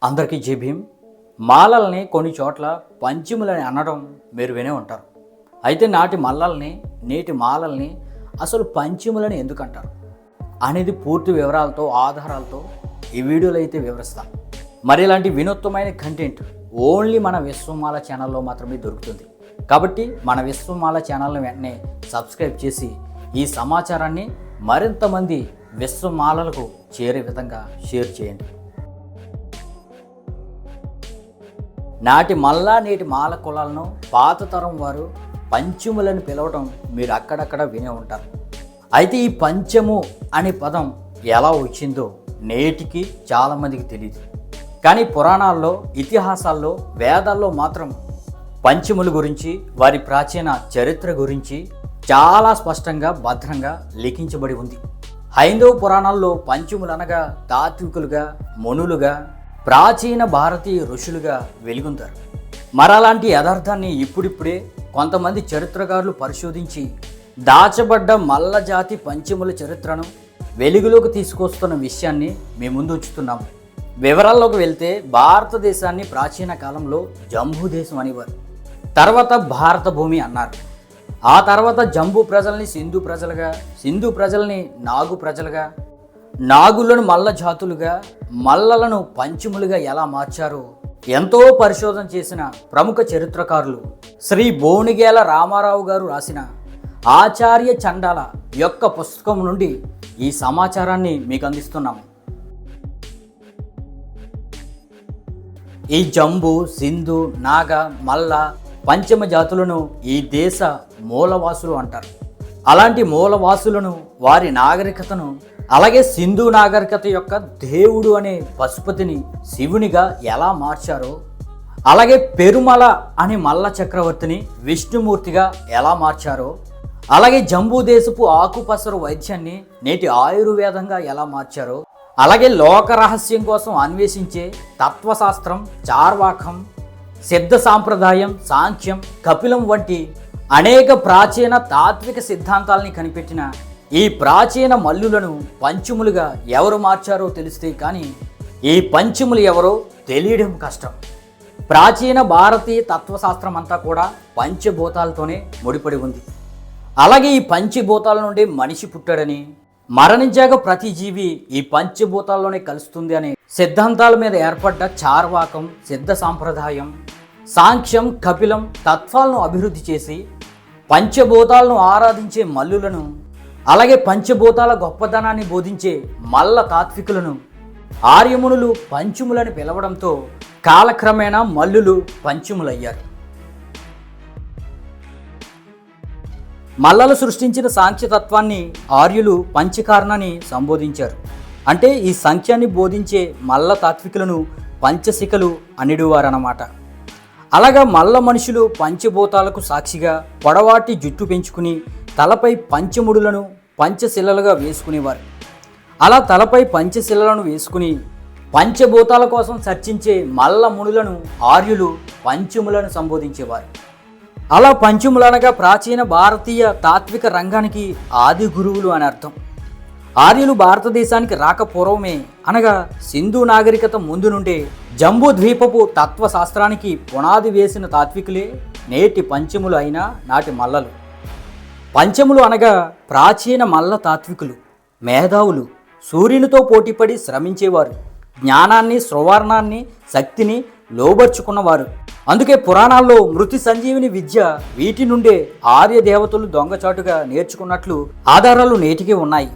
అందరికీ జై భీమ్. మాలల్ని కొన్ని చోట్ల పంచములని అనడం మీరు వినే ఉంటారు. అయితే నాటి మల్లల్ని నేటి మాలల్ని అసలు పంచములని ఎందుకు అంటారు అనేది పూర్తి వివరాలతో ఆధారాలతో ఈ వీడియోలో అయితే వివరిస్తాను. మరి ఇలాంటి వినూత్నమైన కంటెంట్ ఓన్లీ మన విశ్వమాల ఛానల్లో మాత్రమే దొరుకుతుంది. కాబట్టి మన విశ్వమాల ఛానల్ని వెంటనే సబ్స్క్రైబ్ చేసి ఈ సమాచారాన్ని మరింత మంది విశ్వమాలలకు చేరే విధంగా షేర్ చేయండి. నాటి మల్ల నేటి మాల కులాలను పాత తరం వారు పంచములని పిలవడం మీరు అక్కడక్కడ వినే ఉంటారు. అయితే ఈ పంచము అనే పదం ఎలా వచ్చిందో నేటికి చాలామందికి తెలియదు. కానీ పురాణాల్లో, ఇతిహాసాల్లో, వేదాల్లో మాత్రం పంచముల గురించి, వారి ప్రాచీన చరిత్ర గురించి చాలా స్పష్టంగా భద్రంగా లిఖించబడి ఉంది. హైందవ పురాణాల్లో పంచములు అనగా తాత్వికులుగా, మునులుగా, ప్రాచీన భారతీయ ఋషులుగా వెలుగొందారు. మరలాంటి యథార్థాన్ని ఇప్పుడిప్పుడే కొంతమంది చరిత్రకారులు పరిశోధించి దాచబడ్డ మల్ల జాతి పంచముల చరిత్రను వెలుగులోకి తీసుకొస్తున్న విషయాన్ని మీ ముందు ఉంచుతున్నాము. వివరాల్లోకి వెళ్తే భారతదేశాన్ని ప్రాచీన కాలంలో జంబూ దేశం అనేవారు. తర్వాత భారత భూమి అన్నారు. ఆ తర్వాత జంబూ ప్రజల్ని సింధు ప్రజలుగా, సింధు ప్రజల్ని నాగు ప్రజలుగా, నాగులను మల్ల జాతులుగా, మల్లలను పంచములుగా ఎలా మార్చారో ఎంతో పరిశోధన చేసిన ప్రముఖ చరిత్రకారులు శ్రీ బోనిగేల రామారావు గారు రాసిన ఆచార్య చండాల యొక్క పుస్తకం నుండి ఈ సమాచారాన్ని మీకు అందిస్తున్నాము. ఈ జంబూ, సింధు, నాగ, మల్ల, పంచమ జాతులను ఈ దేశ మూలవాసులు అంటారు. అలాంటి మూలవాసులను, వారి నాగరికతను, అలాగే సింధు నాగరికత యొక్క దేవుడు అనే పశుపతిని శివునిగా ఎలా మార్చారో, అలాగే పెరుమల అనే మల్ల చక్రవర్తిని విష్ణుమూర్తిగా ఎలా మార్చారో, అలాగే జంబూ దేశపు ఆకుపసరు వైద్యాన్ని నేటి ఆయుర్వేదంగా ఎలా మార్చారో, అలాగే లోక రహస్యం కోసం అన్వేషించే తత్వశాస్త్రం, చార్వాకం, సిద్ధ సాంప్రదాయం, సాంఖ్యం, కపిలం వంటి అనేక ప్రాచీన తాత్విక సిద్ధాంతాలని కనిపెట్టిన ఈ ప్రాచీన మల్లులను పంచములుగా ఎవరు మార్చారో తెలిస్తే కానీ ఈ పంచములు ఎవరో తెలియడం కష్టం. ప్రాచీన భారతీయ తత్వశాస్త్రం అంతా కూడా పంచభూతాలతోనే ముడిపడి ఉంది. అలాగే ఈ పంచభూతాల నుండి మనిషి పుట్టాడని, మరణించాక ప్రతి జీవి ఈ పంచభూతాల్లోనే కలుస్తుంది అనే సిద్ధాంతాల మీద ఏర్పడ్డ చార్వాకం, సిద్ధ సాంప్రదాయం, సాంఖ్యం, కపిలం తత్వాలను అభివృద్ధి చేసి పంచభూతాలను ఆరాధించే మల్లులను, అలాగే పంచభూతాల గొప్పదనాన్ని బోధించే మల్ల తాత్వికులను ఆర్యమునులు పంచములని పిలవడంతో కాలక్రమేణా మల్లులు పంచములయ్యారు. మల్లలు సృష్టించిన సాంఖ్యతత్వాన్ని ఆర్యులు పంచకారణని సంబోధించారు. అంటే ఈ సంఖ్యాన్ని బోధించే మల్ల తాత్వికులను పంచశిఖలు అనిడువారన్నమాట. అలాగా మల్ల మనుషులు పంచభూతాలకు సాక్షిగా పొడవాటి జుట్టు పెంచుకుని తలపై పంచముడులను పంచశిలలుగా వేసుకునేవారు. అలా తలపై పంచశిలలను వేసుకుని పంచభూతాల కోసం చర్చించే మల్ల మునులను ఆర్యులు పంచములను సంబోధించేవారు. అలా పంచములనగా ప్రాచీన భారతీయ తాత్విక రంగానికి ఆది గురువులు అని అర్థం. ఆర్యులు భారతదేశానికి రాకపూర్వమే, అనగా సింధు నాగరికత ముందు నుండే జంబూ ద్వీపపు తత్వశాస్త్రానికి పునాది వేసిన తాత్వికులే నేటి పంచములు అయిన నాటి మల్లలు. పంచములు అనగా ప్రాచీన మల్ల తాత్వికులు, మేధావులు, సూర్యునితో పోటీపడి శ్రమించేవారు, జ్ఞానాన్ని, శ్రవర్ణాన్ని, శక్తిని లోబర్చుకున్నవారు. అందుకే పురాణాల్లో మృతి సంజీవిని విద్య వీటి నుండే ఆర్య దేవతలు దొంగచాటుగా నేర్చుకున్నట్లు ఆధారాలు నేటికి ఉన్నాయి.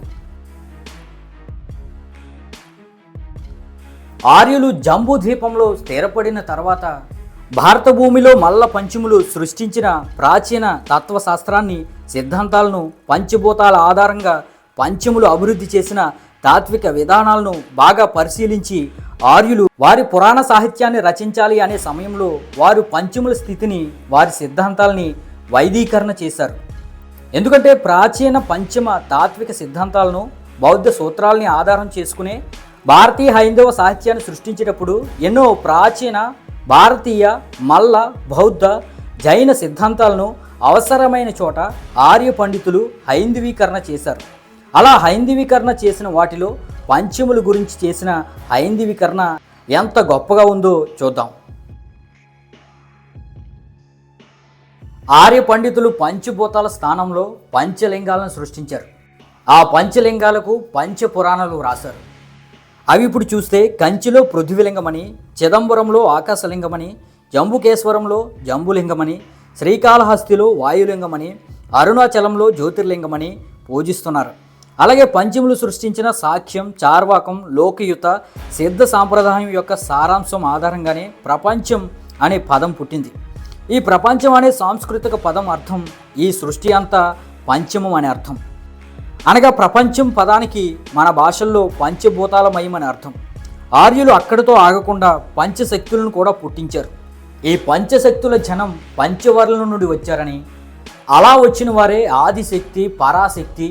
ఆర్యులు జంబూ ద్వీపంలో స్థిరపడిన తర్వాత భారత భూమిలో మల్ల పంచములు సృష్టించిన ప్రాచీన తత్వశాస్త్రాన్ని, సిద్ధాంతాలను, పంచభూతాల ఆధారంగా పంచములు అభివృద్ధి చేసిన తాత్విక విధానాలను బాగా పరిశీలించి ఆర్యులు వారి పురాణ సాహిత్యాన్ని రచించాలి అనే సమయంలో వారు పంచముల స్థితిని, వారి సిద్ధాంతాలని వైదీకరణ చేశారు. ఎందుకంటే ప్రాచీన పంచమ తాత్విక సిద్ధాంతాలను, బౌద్ధ సూత్రాలని ఆధారం చేసుకునే భారతీయ హైందవ సాహిత్యాన్ని సృష్టించేటప్పుడు ఎన్నో ప్రాచీన భారతీయ, మల్ల, బౌద్ధ, జైన సిద్ధాంతాలను అవసరమైన చోట ఆర్య పండితులు హైందవీకరణ చేశారు. అలా హైందవీకరణ చేసిన వాటిలో పంచముల గురించి చేసిన హైందవీకరణ ఎంత గొప్పగా ఉందో చూద్దాం. ఆర్య పండితులు పంచభూతాల స్థానంలో పంచలింగాలను సృష్టించారు. ఆ పంచలింగాలకు పంచపురాణాలు రాశారు. అవి ఇప్పుడు చూస్తే కంచిలో పృథ్వీలింగమని, చిదంబరంలో ఆకాశలింగమని, జంబుకేశ్వరంలో జంబులింగమని, శ్రీకాళహస్తిలో వాయులింగమని, అరుణాచలంలో జ్యోతిర్లింగమని పూజిస్తున్నారు. అలాగే పంచములు సృష్టించిన సాక్ష్యం, చార్వాకం, లోకయుత, సిద్ధ సాంప్రదాయం యొక్క సారాంశం ఆధారంగానే ప్రపంచం అనే పదం పుట్టింది. ఈ ప్రపంచం అనే సాంస్కృతిక పదం అర్థం ఈ సృష్టి అంతా పంచమం అనే అర్థం. అనగా ప్రపంచం పదానికి మన భాషల్లో పంచభూతాలమయం అని అర్థం. ఆర్యులు అక్కడితో ఆగకుండా పంచశక్తులను కూడా పుట్టించారు. ఈ పంచశక్తుల జనం పంచవర్ణుల నుండి వచ్చారని, అలా వచ్చిన వారే ఆదిశక్తి, పరాశక్తి,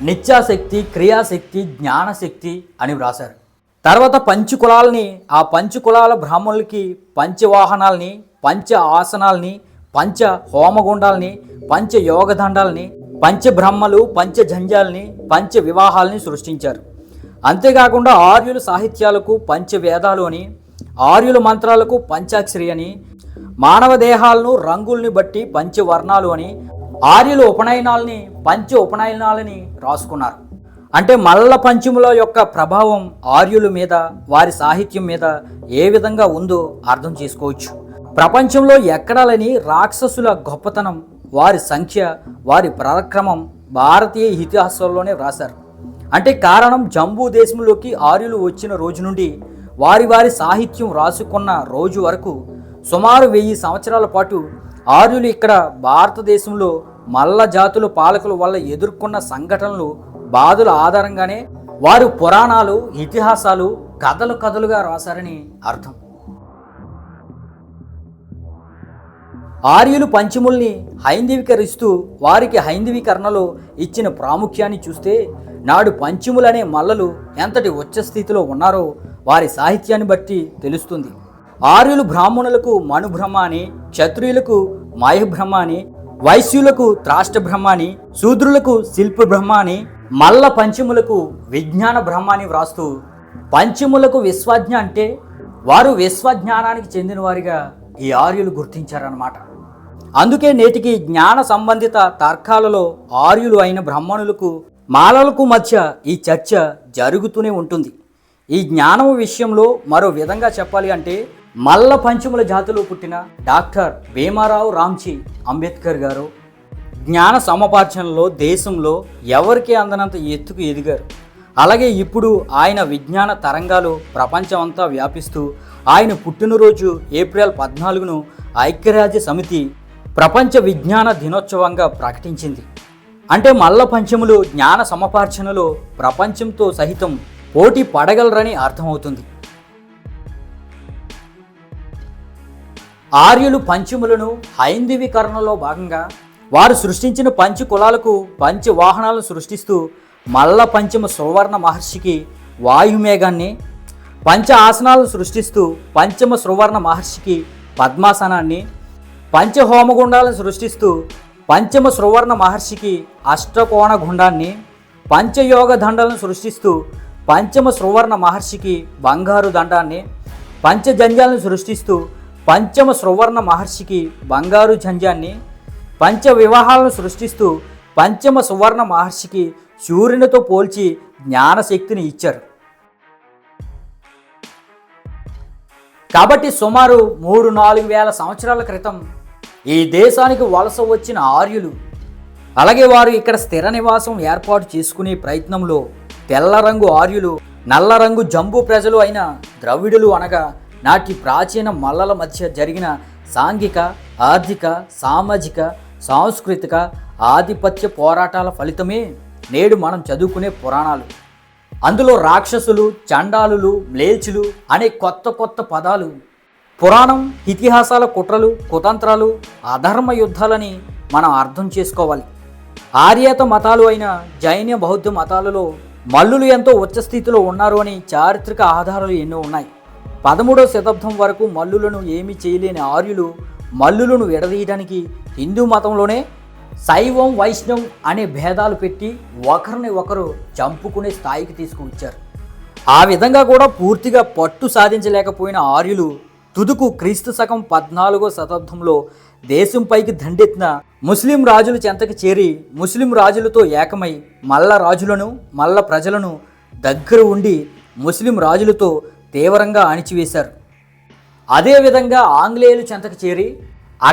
నిత్యాశక్తి, క్రియాశక్తి, జ్ఞానశక్తి అని వ్రాశారు. తర్వాత పంచకులాలని, ఆ పంచకులాల బ్రాహ్మణులకి పంచవాహనాల్ని, పంచ ఆసనాల్ని, పంచ హోమగుండాల్ని, పంచ యోగదండాల్ని, పంచబ్రహ్మలు, పంచజంజాల్ని, పంచ వివాహాల్ని సృష్టించారు. అంతేకాకుండా ఆర్యుల సాహిత్యాలకు పంచవేదాలు అని, ఆర్యుల మంత్రాలకు పంచాక్షరి అని, మానవ దేహాలను రంగుల్ని బట్టి పంచవర్ణాలు అని, ఆర్యుల ఉపనయనాల్ని పంచ ఉపనయనాలని రాసుకున్నారు. అంటే మల్ల పంచముల యొక్క ప్రభావం ఆర్యుల మీద, వారి సాహిత్యం మీద ఏ విధంగా ఉందో అర్థం చేసుకోవచ్చు. ప్రపంచంలో ఎక్కడా లేని రాక్షసుల గొప్పతనం, వారి సంఖ్య, వారి పరాక్రమం భారతీయ ఇతిహాసాల్లోనే వ్రాశారు. అంటే కారణం జంబూ దేశంలోకి ఆర్యులు వచ్చిన రోజు నుండి వారి వారి సాహిత్యం రాసుకున్న రోజు వరకు సుమారు 1000 సంవత్సరాల పాటు ఆర్యులు ఇక్కడ భారతదేశంలో మల్ల జాతుల పాలకుల వల్ల ఎదుర్కొన్న సంఘటనలు, బాధల ఆధారంగానే వారు పురాణాలు, ఇతిహాసాలు కథలు కథలుగా రాశారని అర్థం. ఆర్యులు పంచముల్ని హైందవీకరిస్తూ వారికి హైందవీకరణలో ఇచ్చిన ప్రాముఖ్యాన్ని చూస్తే నాడు పంచములనే మల్లలు ఎంతటి ఉచ్చస్థితిలో ఉన్నారో వారి సాహిత్యాన్ని బట్టి తెలుస్తుంది. ఆర్యులు బ్రాహ్మణులకు మనుబ్రహ్మ అని, క్షత్రియులకు మాయబ్రహ్మ అని, వైశ్యులకు త్రాష్టబ్రహ్మ అని, శూద్రులకు శిల్ప బ్రహ్మ అని, మల్ల పంచములకు విజ్ఞాన బ్రహ్మ అని వ్రాస్తూ పంచములకు విశ్వజ్ఞ అంటే వారు విశ్వజ్ఞానానికి చెందిన వారిగా ఈ ఆర్యులు గుర్తించారన్నమాట. అందుకే నేటికి జ్ఞాన సంబంధిత తర్కాలలో ఆర్యులు అయిన బ్రాహ్మణులకు మాలలకు మధ్య ఈ చర్చ జరుగుతూనే ఉంటుంది. ఈ జ్ఞానం విషయంలో మరో విధంగా చెప్పాలి అంటే మల్ల పంచముల జాతిలో పుట్టిన డాక్టర్ భీమారావు రామ్జీ అంబేద్కర్ గారు జ్ఞాన సమపార్జనలో దేశంలో ఎవరికీ అందనంత ఎత్తుకు ఎదిగారు. అలాగే ఇప్పుడు ఆయన విజ్ఞాన తరంగాలు ప్రపంచం అంతా వ్యాపిస్తూ ఆయన పుట్టినరోజు ఏప్రిల్ 14ను ఐక్యరాజ్య సమితి ప్రపంచ విజ్ఞాన దినోత్సవంగా ప్రకటించింది. అంటే మల్ల పంచములు జ్ఞాన సమపార్జనలో ప్రపంచంతో సహితం పోటీ పడగలరని అర్థమవుతుంది. ఆర్యులు పంచములను హైందవీకరణలో భాగంగా వారు సృష్టించిన పంచ కులాలకు పంచ వాహనాలను సృష్టిస్తూ మల్ల పంచమ సువర్ణ మహర్షికి వాయుమేఘాన్ని, పంచ ఆసనాలను సృష్టిస్తూ పంచమ సువర్ణ మహర్షికి పద్మాసనాన్ని, పంచ హోమగుండాలను సృష్టిస్తూ పంచమ సువర్ణ మహర్షికి అష్టకోణ గుండాన్ని, పంచయోగ దండాలను సృష్టిస్తూ పంచమ సువర్ణ మహర్షికి బంగారు దండాన్ని, పంచజంజాలను సృష్టిస్తూ పంచమ సువర్ణ మహర్షికి బంగారు జంజాన్ని, పంచ వివాహాలను సృష్టిస్తూ పంచమ సువర్ణ మహర్షికి సూర్యునితో పోల్చి జ్ఞానశక్తిని ఇచ్చారు. కాబట్టి సుమారు 3-4 వేల సంవత్సరాల క్రితం ఈ దేశానికి వలస వచ్చిన ఆర్యులు, అలాగే వారు ఇక్కడ స్థిర నివాసం ఏర్పాటు చేసుకునే ప్రయత్నంలో తెల్ల రంగు ఆర్యులు, నల్ల రంగు జంబూ ప్రజలు అయిన ద్రవిడులు అనగా నాటి ప్రాచీన మల్లల మధ్య జరిగిన సాంఘిక, ఆర్థిక, సామాజిక, సాంస్కృతిక ఆధిపత్య పోరాటాల ఫలితమే నేడు మనం చదువుకునే పురాణాలు. అందులో రాక్షసులు, చండాలులు, మ్లేచ్చులు అనే కొత్త కొత్త పదాలు, పురాణం, ఇతిహాసాల కుట్రలు, కుతంత్రాలు, అధర్మ యుద్ధాలని మనం అర్థం చేసుకోవాలి. ఆర్యేత మతాలు అయిన జైన, బౌద్ధ మతాలలో మల్లులు ఎంతో ఉచ్చస్థితిలో ఉన్నారు అని చారిత్రక ఆధారాలు ఎన్నో ఉన్నాయి. 13వ శతాబ్దం వరకు మల్లులను ఏమీ చేయలేని ఆర్యులు మల్లులను విడదీయడానికి హిందూ మతంలోనే శైవం, వైష్ణవం అనే భేదాలు పెట్టి ఒకరిని ఒకరు చంపుకునే స్థాయికి తీసుకువచ్చారు. ఆ విధంగా కూడా పూర్తిగా పట్టు సాధించలేకపోయిన ఆర్యులు తుదుకు క్రీస్తు శకం 14వ శతాబ్దంలో దేశంపైకి దండెత్తిన ముస్లిం రాజుల చెంతకి చేరి ముస్లిం రాజులతో ఏకమై మల్ల రాజులను మల్ల ప్రజలను దగ్గర ఉండి ముస్లిం రాజులతో తీవ్రంగా అణిచివేశారు. అదేవిధంగా ఆంగ్లేయులు చెంతకు చేరి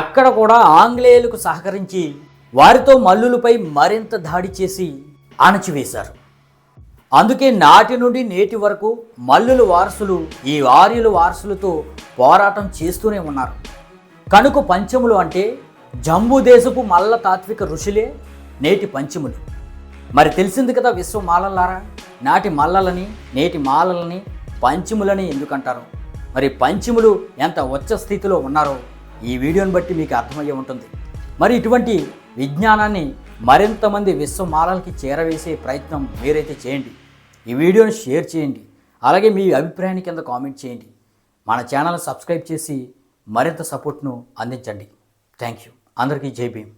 అక్కడ కూడా ఆంగ్లేయులకు సహకరించి వారితో మల్లులపై మరింత దాడి చేసి అణచివేశారు. అందుకే నాటి నుండి నేటి వరకు మల్లుల వారసులు ఈ ఆర్యుల వారసులతో పోరాటం చేస్తూనే ఉన్నారు. కనుక పంచములు అంటే జంబూ దేశపు మల్ల తాత్విక ఋషులే నేటి పంచములు. మరి తెలిసింది కదా విశ్వ మాలలారా, నాటి మల్లలని నేటి మాలలని పంచములని ఎందుకంటారు? మరి పంచములు ఎంత ఉచ్చ స్థితిలో ఉన్నారో ఈ వీడియోని బట్టి మీకు అర్థమయ్యే ఉంటుంది. మరి ఇటువంటి విజ్ఞానాన్ని మరింతమంది విశ్వమాలలకి చేరవేసే ప్రయత్నం మీరైతే చేయండి. ఈ వీడియోని షేర్ చేయండి. అలాగే మీ అభిప్రాయాన్ని కింద కామెంట్ చేయండి. మన ఛానల్ సబ్స్క్రైబ్ చేసి మరింత సపోర్ట్ను అందించండి. Thank you. అందరికీ జై భీమ్.